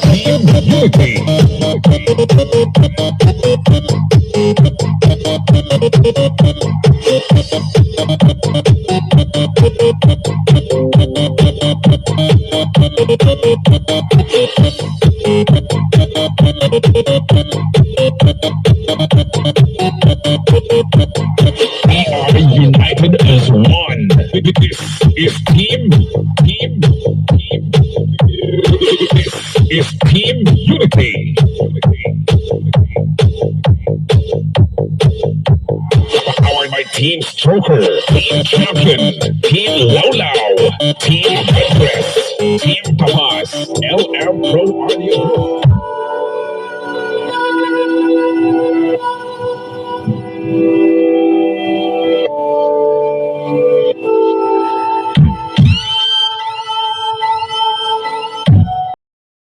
Team Unity. We are united as one. This is Team Unity. Powered by Team Stroker, Team Champion, Team Laulau, Team Headpress, Team Tamas, LM Pro Audio Group.